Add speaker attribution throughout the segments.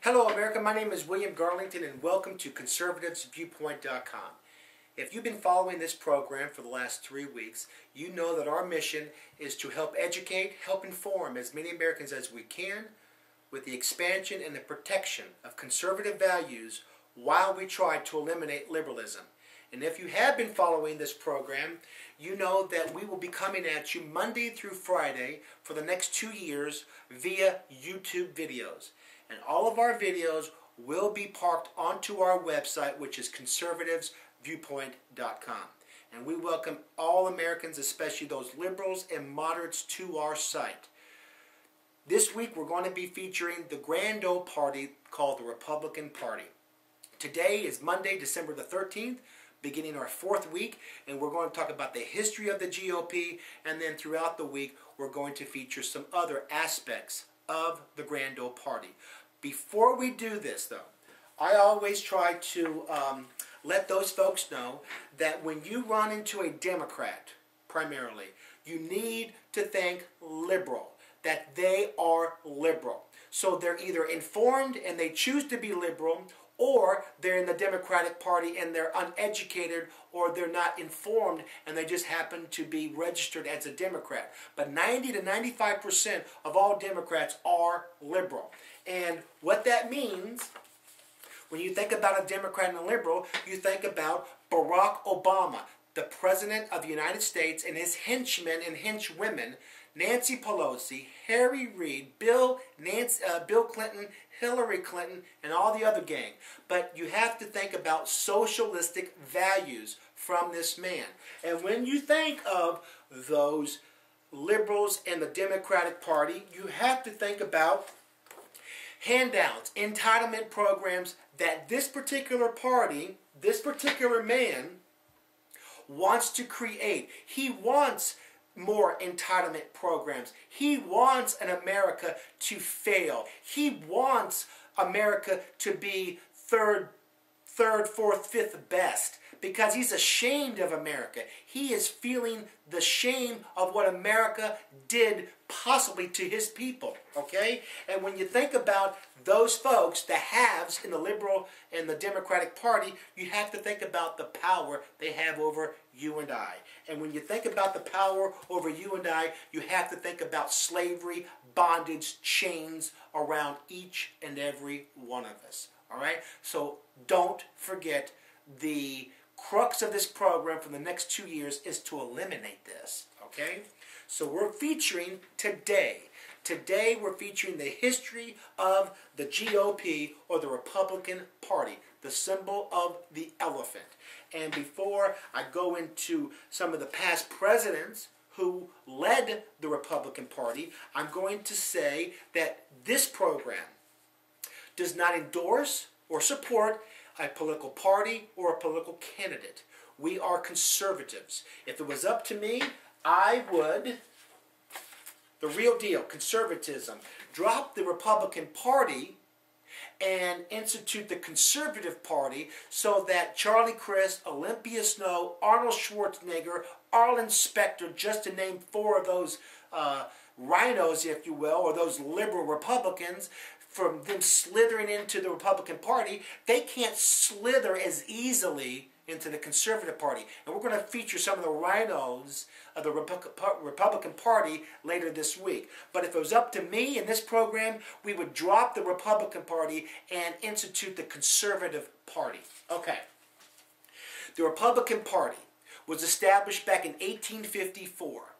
Speaker 1: Hello America, my name is William Garlington and welcome to ConservativesViewpoint.com. If you've been following this program for the last 3 weeks, you know that our mission is to help educate, help inform as many Americans as we can with the expansion and the protection of conservative values while we try to eliminate liberalism. And if you have been following this program, you know that we will be coming at you Monday through Friday for the next 2 years via YouTube videos. And all of our videos will be parked onto our website, which is conservativesviewpoint.com. And we welcome all Americans, especially those liberals and moderates, to our site. This week we're going to be featuring the grand old party called the Republican Party. Today is Monday, December the 13th, beginning our 4th week, and we're going to talk about the history of the GOP, and then throughout the week we're going to feature some other aspects of the grand old party. Before we do this though, I always try to let those folks know that when you run into a Democrat, primarily, you need to think liberal, that they are liberal. So they're either informed and they choose to be liberal, or they're in the Democratic Party and they're uneducated, or they're not informed and they just happen to be registered as a Democrat. But 90 to 95% of all Democrats are liberal. And what that means, when you think about a Democrat and a liberal, you think about Barack Obama, the President of the United States, and his henchmen and henchwomen, Nancy Pelosi, Harry Reid, Bill Clinton, Hillary Clinton, and all the other gang. But you have to think about socialistic values from this man. And when you think of those liberals and the Democratic Party, you have to think about handouts, entitlement programs that this particular party, this particular man, wants to create. He wants more entitlement programs. He wants an America to fail. He wants America to be third, fourth, fifth best, because he's ashamed of America. He is feeling the shame of what America did possibly to his people, okay? And when you think about those folks, the haves in the liberal and the Democratic Party, you have to think about the power they have over you and I. And when you think about the power over you and I, you have to think about slavery, bondage, chains around each and every one of us, all right? So don't forget, the crux of this program for the next 2 years is to eliminate this, okay? So we're featuring today we're featuring the history of the GOP, or the Republican Party, the symbol of the elephant. And before I go into some of the past presidents who led the Republican Party, I'm going to say that this program does not endorse or support a political party or a political candidate. We are conservatives. If it was up to me, I would, the real deal, conservatism, drop the Republican Party and institute the Conservative Party, so that Charlie Crist, Olympia Snowe, Arnold Schwarzenegger, Arlen Specter, just to name 4 of those rhinos, if you will, or those liberal Republicans, from them slithering into the Republican Party, they can't slither as easily into the Conservative Party. And we're going to feature some of the rhinos of the Republican Party later this week. But if it was up to me in this program, we would drop the Republican Party and institute the Conservative Party. Okay. The Republican Party was established back in 1854.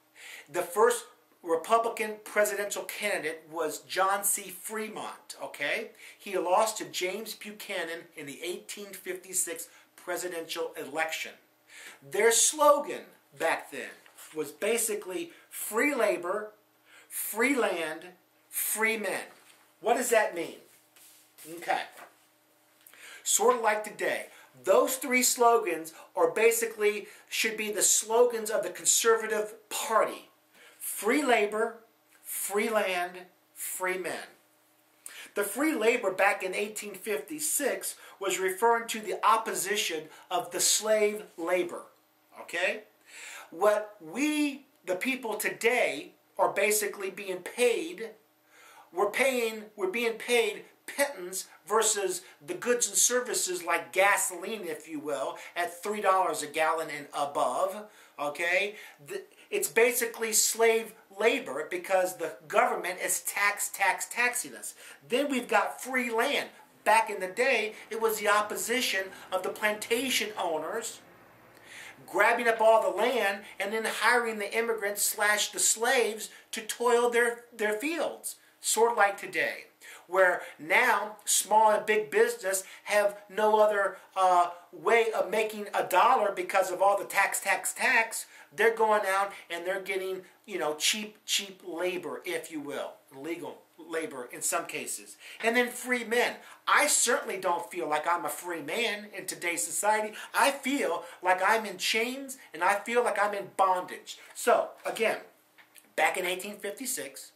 Speaker 1: The first Republican presidential candidate was John C. Fremont, okay? He lost to James Buchanan in the 1856 presidential election. Their slogan back then was basically free labor, free land, free men. What does that mean? Okay. Sort of like today. Those 3 slogans are basically, should be the slogans of the Conservative Party. Free labor, free land, free men. The free labor back in 1856 was referring to the opposition of the slave labor. Okay? What we, the people today, are basically being paid, we're being paid pittance versus the goods and services like gasoline, if you will, at $3 a gallon and above. Okay? It's basically slave labor because the government is taxing us. Then we've got free land. Back in the day, it was the opposition of the plantation owners grabbing up all the land and then hiring the immigrants slash the slaves to toil their fields. Sort of like today, where now small and big business have no other way of making a dollar because of all the tax. They're going out and they're getting, cheap labor, if you will, legal labor in some cases. And then free men. I certainly don't feel like I'm a free man in today's society. I feel like I'm in chains and I feel like I'm in bondage. So, again, back in 1856,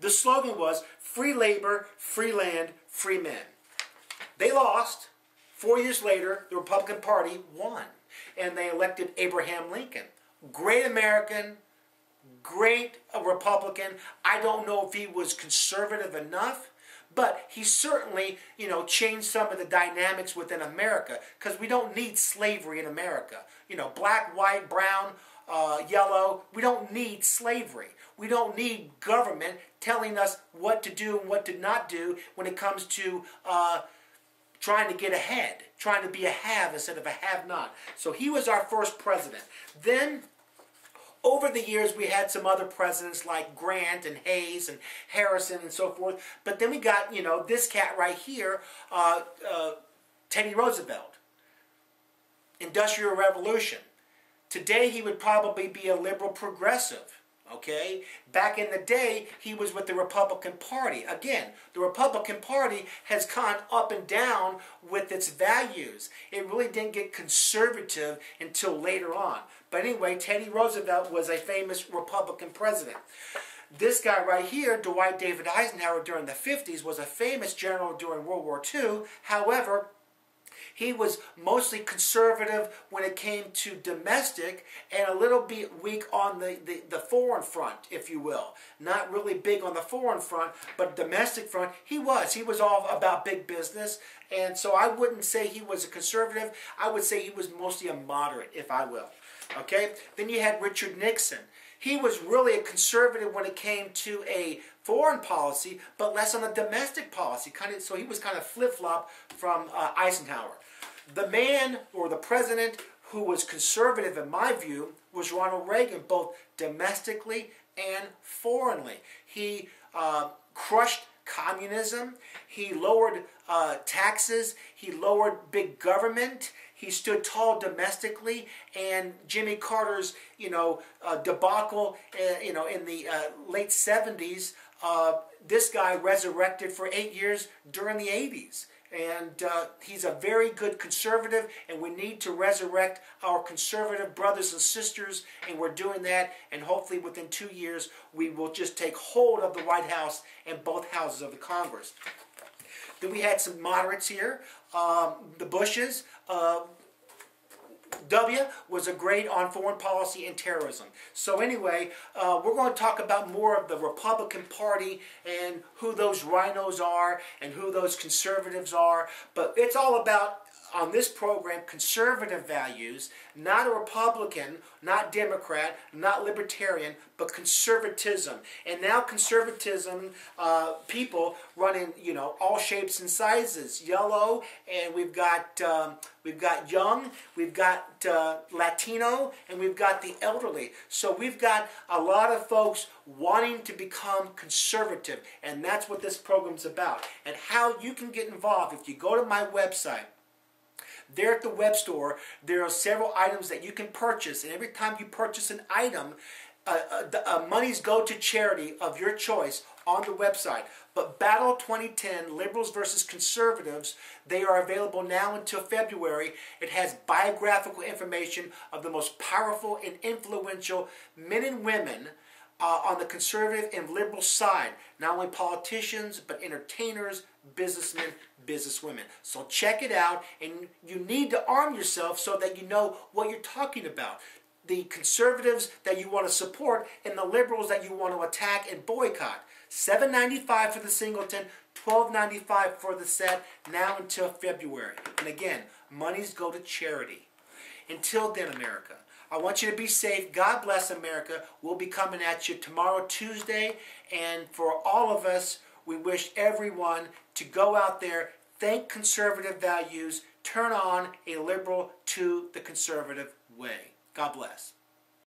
Speaker 1: the slogan was free labor, free land, free men. They lost. 4 years later, the Republican Party won. And they elected Abraham Lincoln. Great American, great Republican. I don't know if he was conservative enough, but he certainly, changed some of the dynamics within America, because we don't need slavery in America. Black, white, brown, yellow. We don't need slavery. We don't need government telling us what to do and what to not do when it comes to trying to get ahead, trying to be a have instead of a have-not. So he was our first president. Then, over the years, we had some other presidents like Grant and Hayes and Harrison and so forth. But then we got, this cat right here, Teddy Roosevelt. Industrial Revolution. Today, he would probably be a liberal progressive. Okay? Back in the day, he was with the Republican Party. Again, the Republican Party has gone up and down with its values. It really didn't get conservative until later on. But anyway, Teddy Roosevelt was a famous Republican president. This guy right here, Dwight David Eisenhower during the 50s, was a famous general during World War II. However, he was mostly conservative when it came to domestic and a little bit weak on the foreign front, if you will. Not really big on the foreign front, but domestic front, he was. He was all about big business, and so I wouldn't say he was a conservative. I would say he was mostly a moderate, if I will. Okay? Then you had Richard Nixon. He was really a conservative when it came to a foreign policy, but less on a domestic policy. So he was kind of flip-flop from Eisenhower. The man, or the president, who was conservative in my view, was Ronald Reagan, both domestically and foreignly. He crushed communism. He lowered taxes. He lowered big government. He stood tall domestically, and Jimmy Carter's, debacle, in the late 70s, this guy resurrected for 8 years during the 80s. And he's a very good conservative, and we need to resurrect our conservative brothers and sisters, and we're doing that, and hopefully within 2 years we will just take hold of the White House and both houses of the Congress. Then we had some moderates here, the Bushes. W was a great on foreign policy and terrorism. So anyway, we're going to talk about more of the Republican Party and who those rhinos are and who those conservatives are. But it's all about, on this program, conservative values, not a Republican, not Democrat, not Libertarian, but conservatism. And now conservatism, people run in, all shapes and sizes. Yellow, and we've got young, we've got Latino, and we've got the elderly. So we've got a lot of folks wanting to become conservative, and that's what this program's about. And how you can get involved, if you go to my website, there at the web store, there are several items that you can purchase, and every time you purchase an item, monies go to charity of your choice on the website. But Battle 2010, Liberals versus Conservatives, they are available now until February. It has biographical information of the most powerful and influential men and women on the conservative and liberal side. Not only politicians, but entertainers, businessmen, businesswomen. So check it out, and you need to arm yourself so that you know what you're talking about. The conservatives that you want to support and the liberals that you want to attack and boycott. $7.95 for the singleton, $12.95 for the set, now until February. And again, monies go to charity. Until then, America, I want you to be safe. God bless America. We'll be coming at you tomorrow, Tuesday. And for all of us, we wish everyone to go out there, think conservative values, turn on a liberal to the conservative way. God bless.